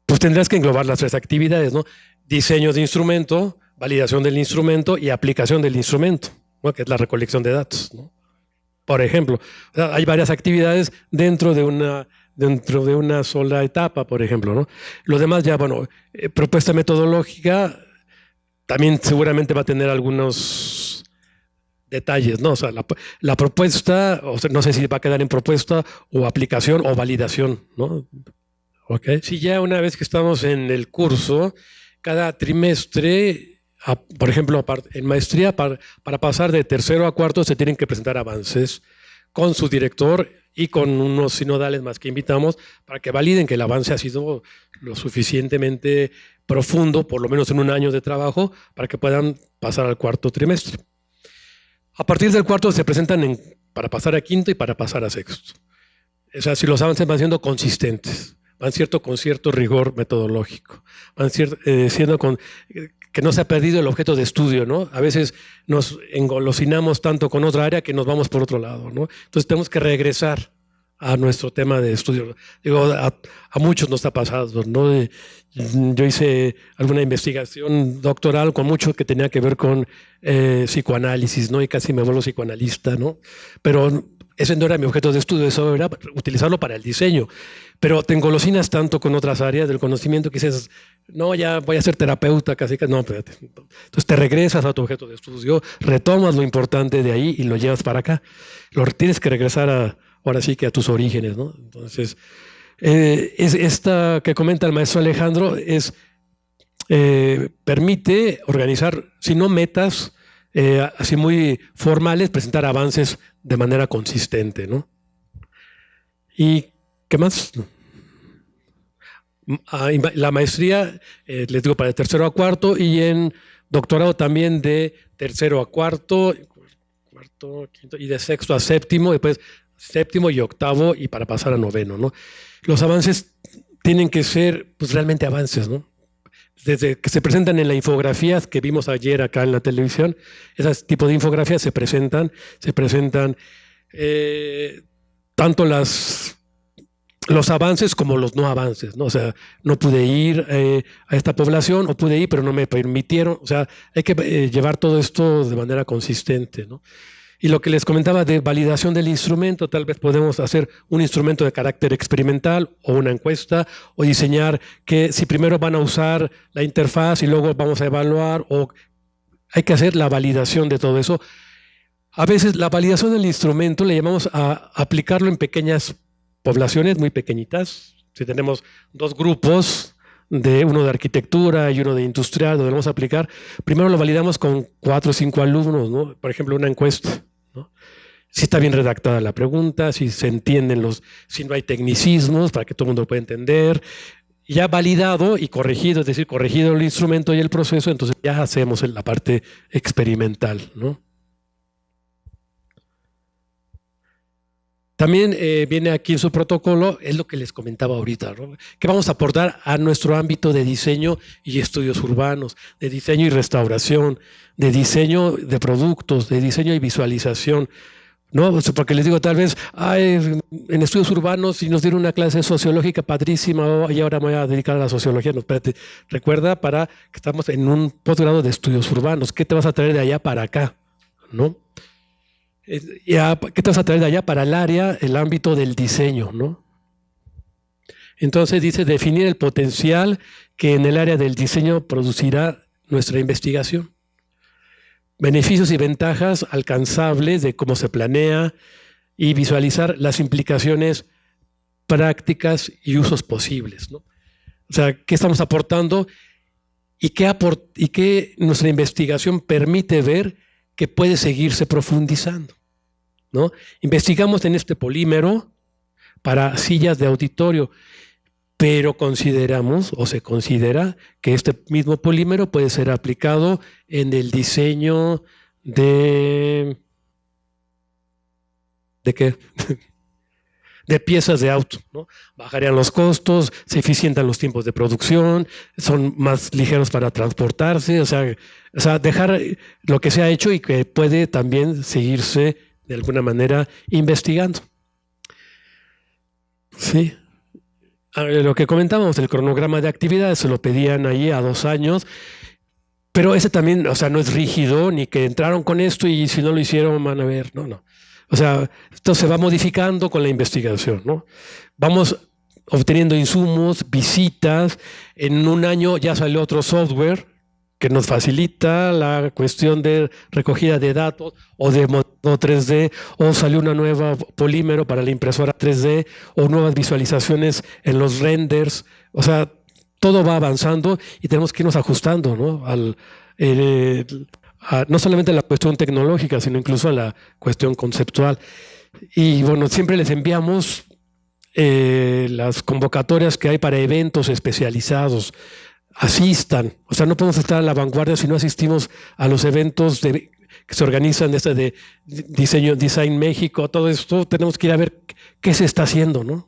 pues tendrás que englobar las 3 actividades, ¿no? Diseño de instrumento, validación del instrumento y aplicación del instrumento, ¿no? Que es la recolección de datos, ¿no? Por ejemplo, o sea, hay varias actividades dentro de una sola etapa, por ejemplo, ¿no? Lo demás ya, bueno, propuesta metodológica también seguramente va a tener algunos detalles, ¿no? O sea, la propuesta, o sea, no sé si va a quedar en propuesta o aplicación o validación, ¿no? Okay. Sí, ya una vez que estamos en el curso, cada trimestre, por ejemplo, en maestría, para pasar de tercero a cuarto se tienen que presentar avances con su director y con unos sinodales más que invitamos para que validen que el avance ha sido lo suficientemente profundo, por lo menos en un año de trabajo, para que puedan pasar al cuarto trimestre. A partir del cuarto se presentan para pasar a quinto y para pasar a sexto. O sea, si los avances van siendo consistentes, van con cierto rigor metodológico, van siendo que no se ha perdido el objeto de estudio, ¿no? A veces nos engolosinamos tanto con otra área que nos vamos por otro lado, ¿no? Entonces tenemos que regresar a nuestro tema de estudio. Digo, a muchos nos ha pasado, ¿no? Yo hice alguna investigación doctoral con mucho que tenía que ver con psicoanálisis, ¿no? Y casi me vuelvo psicoanalista, ¿no? Pero ese no era mi objeto de estudio, eso era utilizarlo para el diseño. Pero te engolosinas tanto con otras áreas del conocimiento que dices, no, ya voy a ser terapeuta, casi que no, espérate. Entonces te regresas a tu objeto de estudio, retomas lo importante de ahí y lo llevas para acá. Tienes que regresar ahora sí que a tus orígenes, ¿no? Entonces, esta que comenta el maestro Alejandro permite organizar, si no metas, así muy formales, presentar avances de manera consistente, ¿no? ¿Y qué más? La maestría, les digo, para el tercero a cuarto, y en doctorado también de tercero a cuarto, quinto, y de sexto a séptimo, después séptimo y octavo, y para pasar a noveno, ¿no? Los avances tienen que ser, pues, realmente avances, ¿no? Desde que se presentan en la infografía que vimos ayer acá en la televisión, ese tipo de infografías se presentan tanto los avances como los no avances, ¿no? O sea, no pude ir a esta población, o pude ir, pero no me permitieron. O sea, hay que llevar todo esto de manera consistente, ¿no? Y lo que les comentaba de validación del instrumento, tal vez podemos hacer un instrumento de carácter experimental o una encuesta, o diseñar que si primero van a usar la interfaz y luego vamos a evaluar, o hay que hacer la validación de todo eso. A veces la validación del instrumento le llamamos a aplicarlo en pequeñas poblaciones muy pequeñitas. Si tenemos dos grupos, uno de arquitectura y uno de industrial, donde vamos a aplicar, primero lo validamos con 4 o 5 alumnos, ¿no? Por ejemplo, una encuesta, ¿no? Si está bien redactada la pregunta, si se entienden si no hay tecnicismos para que todo el mundo pueda entender. Ya validado y corregido, es decir, corregido el instrumento y el proceso, entonces ya hacemos la parte experimental, ¿no? También viene aquí en su protocolo, es lo que les comentaba ahorita, ¿no? Que vamos a aportar a nuestro ámbito de diseño y estudios urbanos, de diseño y restauración, de diseño de productos, de diseño y visualización, ¿no? O sea, porque les digo, tal vez, en estudios urbanos, si nos dieron una clase sociológica padrísima, y ahora me voy a dedicar a la sociología. No, espérate, recuerda que estamos en un posgrado de estudios urbanos. ¿Qué te vas a traer de allá para acá? ¿No? ¿Qué te vas a traer de allá para el ámbito del diseño, ¿no? Entonces dice, definir el potencial que en el área del diseño producirá nuestra investigación. Beneficios y ventajas alcanzables de cómo se planea, y visualizar las implicaciones prácticas y usos posibles, ¿no? O sea, ¿qué estamos aportando y qué nuestra investigación permite ver que puede seguirse profundizando, ¿no? Investigamos en este polímero para sillas de auditorio, pero consideramos, o se considera, que este mismo polímero puede ser aplicado en el diseño ¿de qué? De piezas de auto, ¿no? Bajarían los costos, se eficientan los tiempos de producción, son más ligeros para transportarse, o sea, dejar lo que se ha hecho y que puede también seguirse de alguna manera investigando. Sí. Lo que comentábamos, el cronograma de actividades, se lo pedían ahí a 2 años, pero ese también, o sea, no es rígido, ni que entraron con esto y si no lo hicieron van a ver, no. O sea, esto se va modificando con la investigación, ¿no? Vamos obteniendo insumos, visitas. En un año ya salió otro software que nos facilita la cuestión de recogida de datos, o de modo 3D, o salió una nueva polímero para la impresora 3D, o nuevas visualizaciones en los renders. O sea, todo va avanzando y tenemos que irnos ajustando, ¿no? No solamente a la cuestión tecnológica, sino incluso a la cuestión conceptual. Y bueno, siempre les enviamos las convocatorias que hay para eventos especializados. Asistan, o sea, no podemos estar a la vanguardia si no asistimos a los eventos que se organizan de Design México, todo esto. Tenemos que ir a ver qué se está haciendo, ¿no?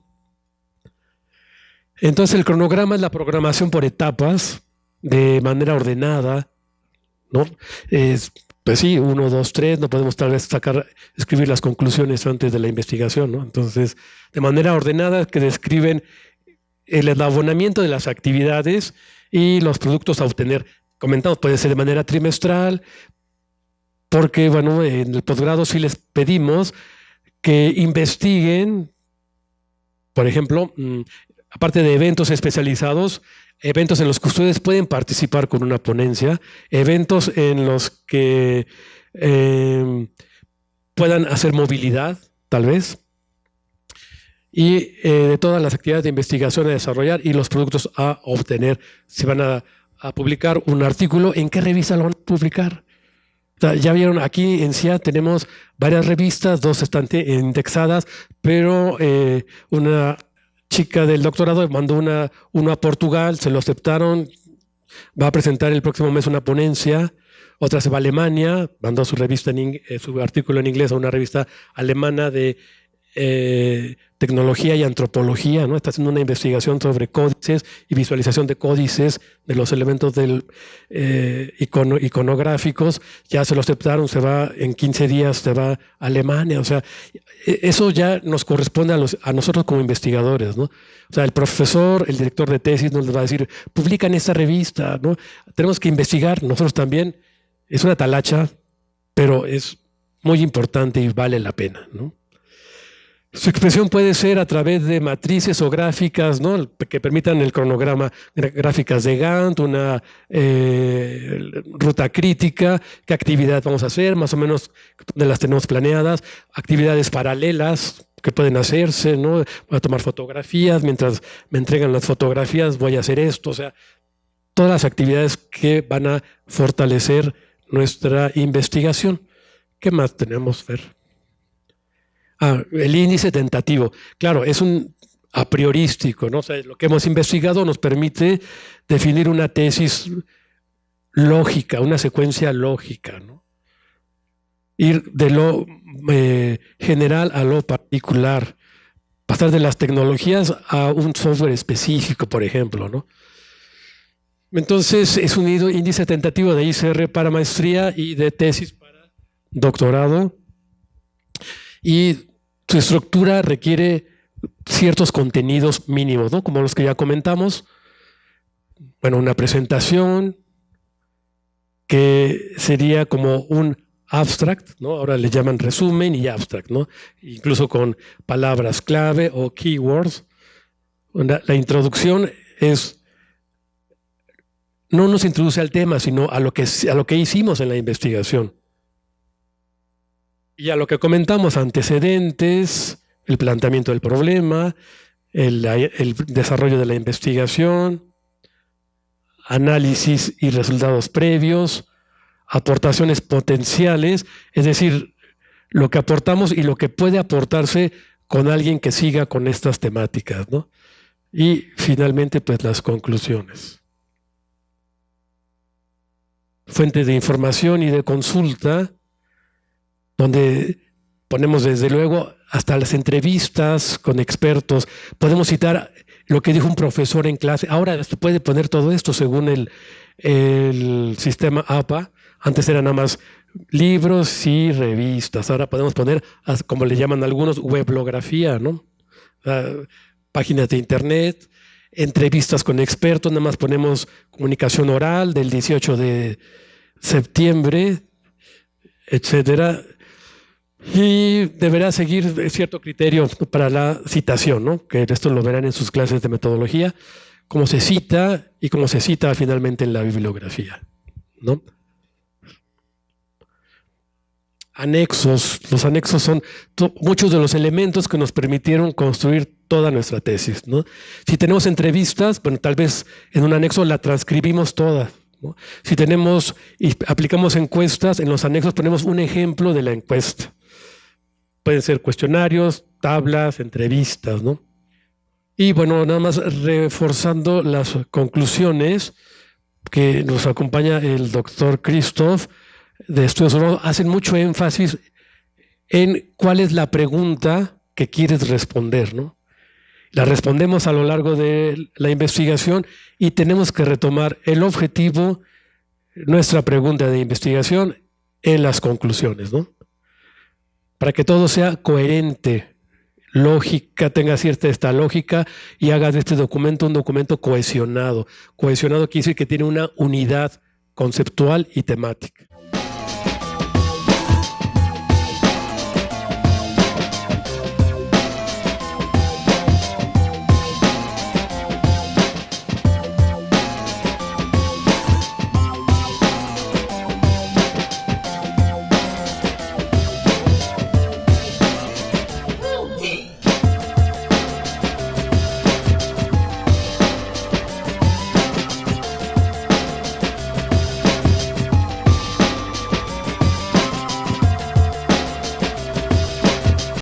Entonces el cronograma es la programación por etapas, de manera ordenada, ¿no? pues sí, 1, 2, 3, no podemos tal vez escribir las conclusiones antes de la investigación, ¿no? Entonces, de manera ordenada, que describen el eslabonamiento de las actividades y los productos a obtener. Comentamos, puede ser de manera trimestral, porque, bueno, en el posgrado sí les pedimos que investiguen, por ejemplo, aparte de eventos especializados, eventos en los que ustedes pueden participar con una ponencia, eventos en los que puedan hacer movilidad, tal vez, y de todas las actividades de investigación a desarrollar y los productos a obtener. Si van a publicar un artículo, ¿en qué revista lo van a publicar? O sea, ya vieron, aquí en CIA tenemos varias revistas, 2 están indexadas, pero una chica del doctorado mandó uno a Portugal, se lo aceptaron, va a presentar el próximo mes una ponencia. Otra se va a Alemania, mandó su revista, su artículo en inglés a una revista alemana de tecnología y antropología, ¿no? Está haciendo una investigación sobre códices y visualización de códices de los elementos iconográficos. Ya se lo aceptaron, se va en 15 días, se va a Alemania. O sea, eso ya nos corresponde a nosotros como investigadores, ¿no? O sea, el profesor, el director de tesis nos va a decir, publica en esta revista, ¿no? Tenemos que investigar, nosotros también. Es una talacha, pero es muy importante y vale la pena, ¿no? Su expresión puede ser a través de matrices o gráficas, ¿no? Que permitan el cronograma, gráficas de Gantt, una ruta crítica, qué actividad vamos a hacer, más o menos dónde las tenemos planeadas, actividades paralelas que pueden hacerse, ¿no? Voy a tomar fotografías, mientras me entregan las fotografías voy a hacer esto, o sea, todas las actividades que van a fortalecer nuestra investigación. ¿Qué más tenemos, Fer? El índice tentativo. Claro, es un a priorístico, ¿no? O sea, lo que hemos investigado nos permite definir una tesis lógica, una secuencia lógica, ¿no? Ir de lo general a lo particular, pasar de las tecnologías a un software específico, por ejemplo, ¿no? Entonces, es un índice tentativo de ICR para maestría y de tesis para doctorado. Y su estructura requiere ciertos contenidos mínimos, ¿no? Como los que ya comentamos. Bueno, una presentación que sería como un abstract, ¿no? Ahora le llaman resumen y abstract, ¿no? Incluso con palabras clave o keywords. La introducción no nos introduce al tema, sino a lo que hicimos en la investigación. Y a lo que comentamos, antecedentes, el planteamiento del problema, el desarrollo de la investigación, análisis y resultados previos, aportaciones potenciales, es decir, lo que aportamos y lo que puede aportarse con alguien que siga con estas temáticas, ¿no? Y finalmente, pues las conclusiones. Fuentes de información y de consulta, donde ponemos desde luego hasta las entrevistas con expertos. Podemos citar lo que dijo un profesor en clase. Ahora se puede poner todo esto según el sistema APA. Antes eran nada más libros y revistas. Ahora podemos poner, como le llaman algunos, weblografía, ¿no? Páginas de internet, entrevistas con expertos. Nada más ponemos comunicación oral del 18 de septiembre, etcétera. Y deberá seguir cierto criterio para la citación, ¿no? Que esto lo verán en sus clases de metodología, cómo se cita y cómo se cita finalmente en la bibliografía, ¿no? Anexos. Los anexos son muchos de los elementos que nos permitieron construir toda nuestra tesis, ¿no? Si tenemos entrevistas, bueno, tal vez en un anexo la transcribimos toda, ¿no? Si tenemos y aplicamos encuestas, en los anexos ponemos un ejemplo de la encuesta. Pueden ser cuestionarios, tablas, entrevistas, ¿no? Y bueno, nada más reforzando las conclusiones que nos acompaña el doctor Christoph de Estudios Urbanos, hacen mucho énfasis en cuál es la pregunta que quieres responder, ¿no? La respondemos a lo largo de la investigación y tenemos que retomar el objetivo, nuestra pregunta de investigación en las conclusiones, ¿no? Para que todo sea coherente, lógica, tenga cierta esta lógica y haga de este documento un documento cohesionado. Cohesionado quiere decir que tiene una unidad conceptual y temática.